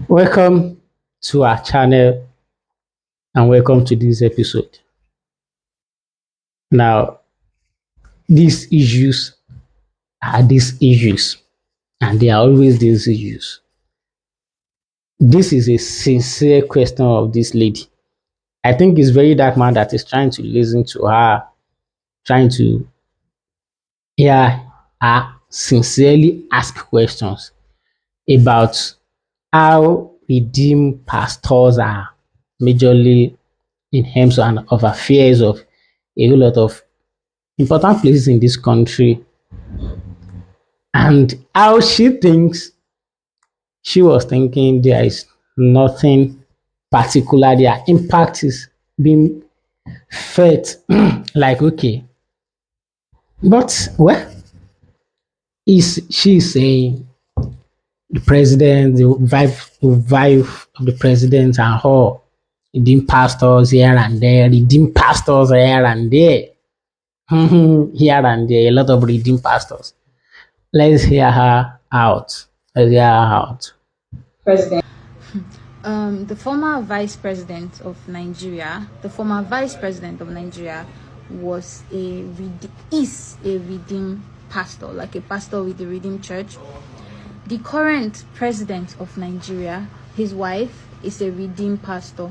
Welcome to our channel and welcome to this episode. Now, these issues are these issues, and they are always these issues. This is a sincere question of this lady. I think it's VeryDarkMan that is trying to listen to her, trying to hear her sincerely ask questions about how redeemed pastors are majorly in terms of affairs of a whole lot of important places in this country, and how she was thinking there is nothing particular, their impact is being felt like okay. But well, is she saying the president, the vibe of the president and all redeem pastors here and there, redeem pastors here and there, here and there, a lot of redeem pastors. Let's hear her out. Let's hear her out. President. The former vice president of Nigeria, was is a redeemed pastor, like a pastor with the redeemed church. The current president of Nigeria, his wife, is a redeemed pastor.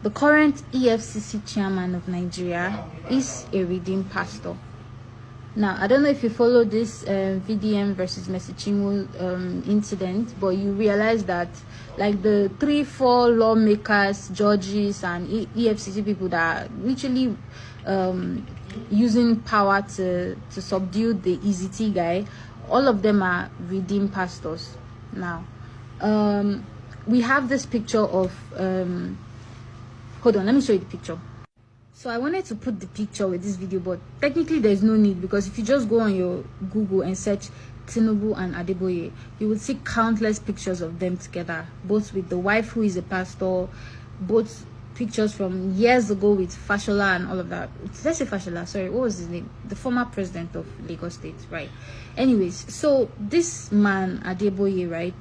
The current EFCC chairman of Nigeria is a redeemed pastor. Now, I don't know if you follow this VDM versus Mesichinwo incident, but you realize that like the 3-4 lawmakers, judges, and EFCC people that are literally using power to subdue the EZT guy, all of them are redeemed pastors. Now, we have this picture of, hold on, let me show you the picture. So I wanted to put the picture with this video, but technically there's no need, because if you just go on your Google and search Tinubu and Adeboye, you will see countless pictures of them together, both with the wife who is a pastor, both pictures from years ago with Fashola and all of that. Let's say Fashola, sorry, what was his name? The former president of Lagos State, right? Anyways, so this man, Adeboye, right,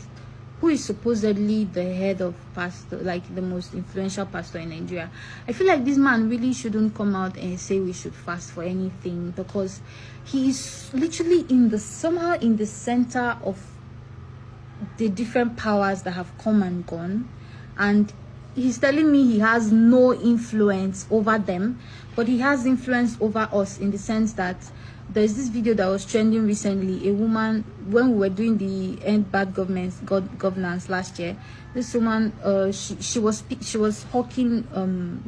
who is supposedly the head of pastor, like the most influential pastor in Nigeria, I feel like this man really shouldn't come out and say we should fast for anything, because he is literally somehow in the center of the different powers that have come and gone, and he's telling me he has no influence over them, but he has influence over us, in the sense that there's this video that was trending recently. A woman, when we were doing the End Bad Governance last year, this woman, she was hawking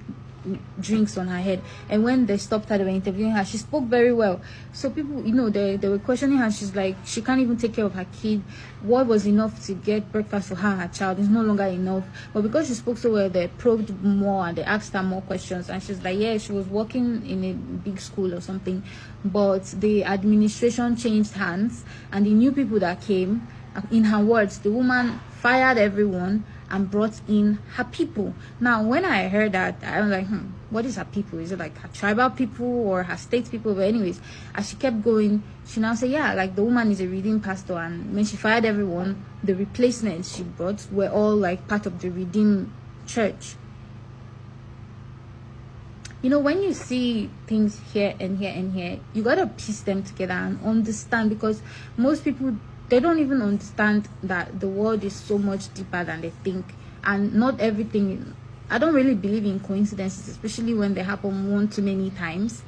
drinks on her head, and when they stopped her, they were interviewing her, she spoke very well. So people, they were questioning her. She's like, she can't even take care of her kid. What was enough to get breakfast for her and her child is no longer enough. But because she spoke so well, they probed more and they asked her more questions, and she's like, yeah, she was working in a big school or something, but the administration changed hands and the new people that came, in her words, the woman fired everyone and brought in her people. Now, when I heard that, I was like, what is her people? Is it like her tribal people or her state people? But anyways, as she kept going, she now said, yeah, like the woman is a redeemed pastor, and when she fired everyone, the replacements she brought were all like part of the redeemed church. When you see things here and here and here, you gotta piece them together and understand, because most people, they don't even understand that the world is so much deeper than they think, and not everything. I don't really believe in coincidences, especially when they happen one too many times.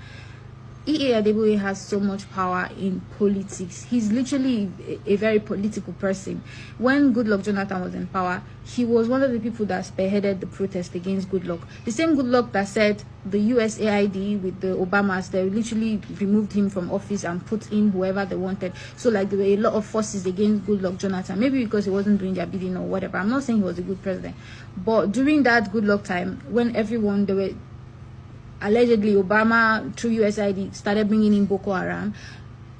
Adeboye has so much power in politics. He's literally a very political person. When Goodluck Jonathan was in power, he was one of the people that spearheaded the protest against Goodluck. The same Goodluck that said the USAID with the Obamas, they literally removed him from office and put in whoever they wanted. So like there were a lot of forces against Goodluck Jonathan, maybe because he wasn't doing their bidding or whatever. I'm not saying he was a good president, but during that Goodluck time, when everyone, they were allegedly, Obama through USAID started bringing in Boko Haram,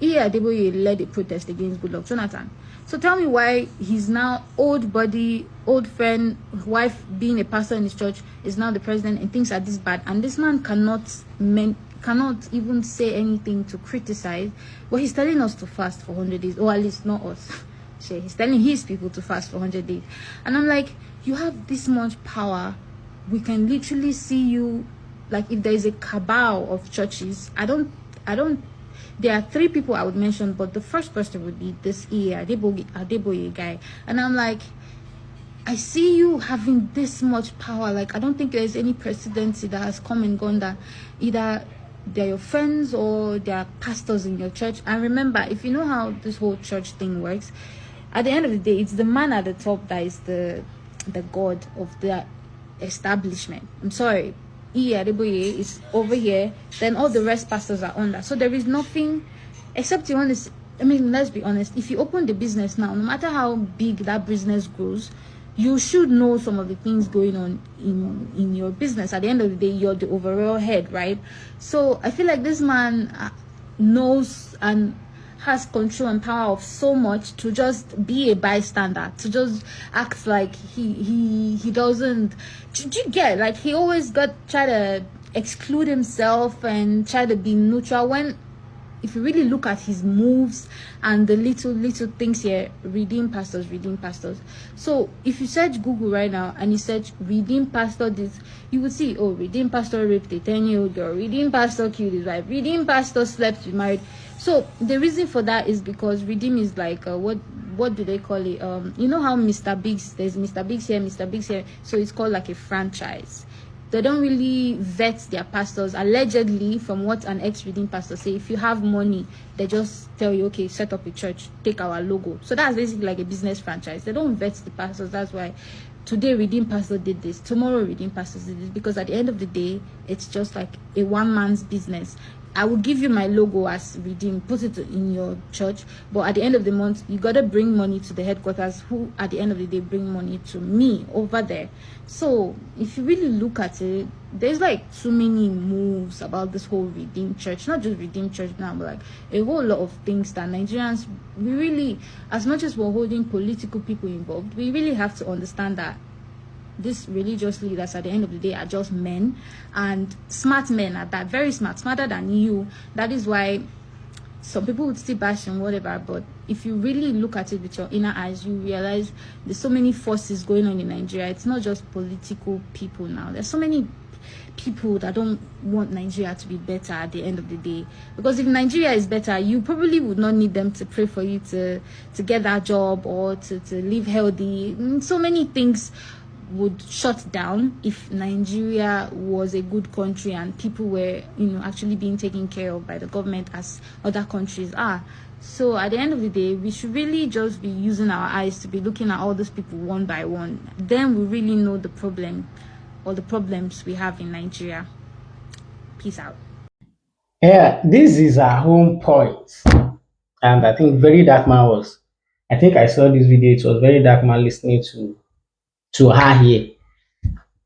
Adeboye led a protest against Goodluck Jonathan. So tell me why he's now old buddy, old friend, wife being a pastor in his church, is now the president, and things are this bad, and this man cannot even say anything to criticize, but he's telling us to fast for 100 days, or at least not us. So he's telling his people to fast for 100 days. And I'm like, you have this much power. We can literally see you, like, if there is a cabal of churches, I don't, there are three people I would mention, but the first person would be this Adeboye guy. And I'm like, I see you having this much power. Like, I don't think there's any presidency that has come and gone that either they're your friends or they're pastors in your church. And remember, if you know how this whole church thing works, at the end of the day, it's the man at the top that is the god of the establishment. I'm sorry, Adeboye is over here, then all the rest pastors are under. So there is nothing except you want to. I mean, let's be honest. If you open the business now, no matter how big that business grows, you should know some of the things going on in your business. At the end of the day, you're the overall head, right? So I feel like this man knows and has control and power of so much to just be a bystander, to just act like he doesn't. Do you get, like, he always try to exclude himself and try to be neutral, when if you really look at his moves and the little things here, redeem pastors. So if you search Google right now and you search redeem pastor this, you will see, oh, redeem pastor raped a 10-year-old girl, redeem pastor killed his wife, redeem pastor slept with married. So the reason for that is because redeem is like what do they call it? You know how Mr. Biggs, there's Mr. Biggs here, Mr. Biggs here, so it's called like a franchise. They don't really vet their pastors. Allegedly, from what an ex-redeem pastor say, if you have money, they just tell you, okay, set up a church, take our logo. So that's basically like a business franchise. They don't vet the pastors. That's why today redeem pastor did this, tomorrow redeem pastors did this, because at the end of the day, it's just like a one man's business. I will give you my logo as redeem, put it in your church, but at the end of the month, you gotta bring money to the headquarters, who at the end of the day bring money to me over there. So if you really look at it, there's like too many moves about this whole redeem church, not just redeem church now, but like a whole lot of things that Nigerians, we really, as much as we're holding political people involved, we really have to understand that these religious leaders at the end of the day are just men, and smart men at that, very smart, smarter than you. That is why some people would still bash and whatever, but if you really look at it with your inner eyes, you realize there's so many forces going on in Nigeria. It's not just political people now. There's so many people that don't want Nigeria to be better at the end of the day, because if Nigeria is better, you probably would not need them to pray for you to get that job or to live healthy. So many things would shut down if Nigeria was a good country and people were, actually being taken care of by the government as other countries are. So at the end of the day, we should really just be using our eyes to be looking at all those people one by one. Then we really know the problem or the problems we have in Nigeria. Peace out. Yeah, this is our home point. And I think I think I saw this video, it was VeryDarkMan listening to her here.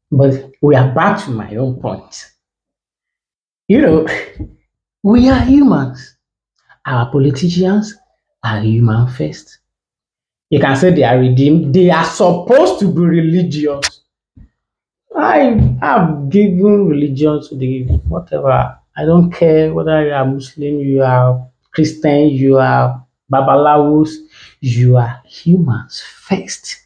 But we are back to my own point. You know, we are humans. Our politicians are human first. You can say they are redeemed. They are supposed to be religious. I've given religion to the whatever. I don't care whether you are Muslim, you are Christian, you are Babalawos, you are humans first.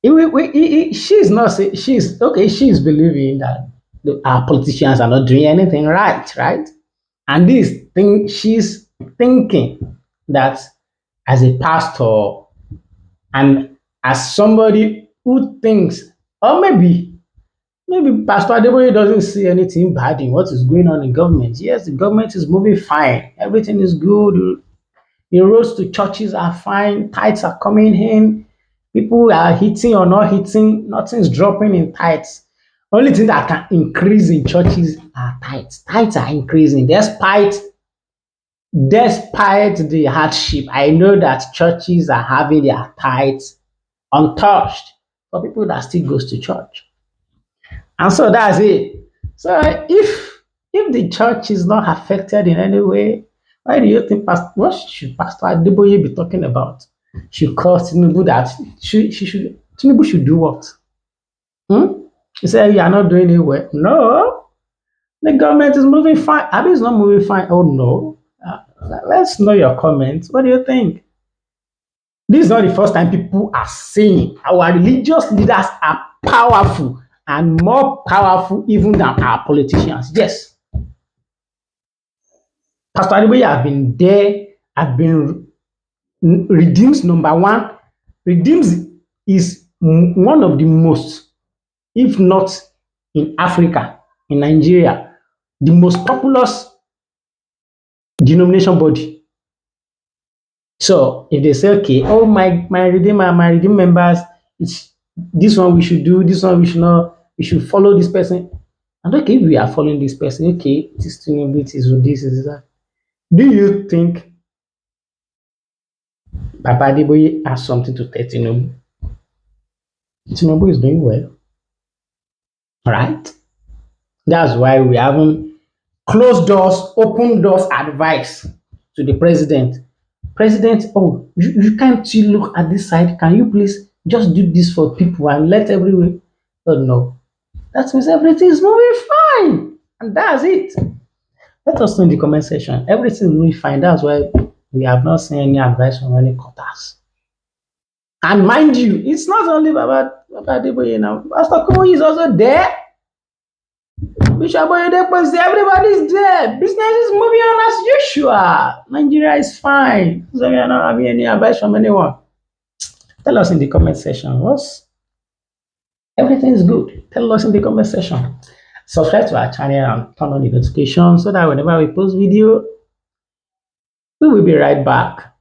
She's not saying she's okay. She's believing that our politicians are not doing anything right, right? And this thing, she's thinking that as a pastor and as somebody who thinks, or maybe Pastor Adeboye doesn't see anything bad in what is going on in government. Yes, the government is moving fine. Everything is good. The roads to churches are fine. Tithes are coming in. People are hitting or not hitting. Nothing's dropping in tithes. Only thing that can increase in churches are tithes. Tithes are increasing despite the hardship. I know that churches are having their tithes untouched for people that still goes to church. And so that's it. So if the church is not affected in any way, why do you think what should Pastor Adeboye be talking about? Should call Tinubu that she should Tinubu should do what? Hmm? He said you are not doing it well. No, the government is moving fine. Abi is not moving fine. Oh no. Let's know your comments. What do you think? This is not the first time people are saying our religious leaders are powerful and more powerful even than our politicians. Yes, Pastor Adeboye have been there, have been redeems number one. Redeems is one of the most, if not in Africa, in Nigeria, the most populous denomination body. So if they say, okay, oh my redeemer, my redeem members, it's this one we should do, this one we should not, we should follow this person. And okay, if we are following this person, okay, it is Tinubu, it is this, it is that. Do you think Papa Adeboye has something to tell Tinubu? Tinubu is doing well, right? That's why we haven't closed doors, open doors advice to the president. President, oh, you can't you look at this side? Can you please just do this for people and let everyone? Oh no, that means everything is moving fine, and that's it. Let us know in the comment section. Everything is moving fine. That's why we have not seen any advice from any quarters. And mind you, it's not only Baba Adeboye now. Pastor Kumo is also there. Bishop Oyedepo is there. Everybody's there. Business is moving on as usual. Nigeria is fine. So we are not having any advice from anyone. Tell us in the comment section. Everything is good. Tell us in the comment section. Subscribe to our channel and turn on the notification so that whenever we post video, we will be right back.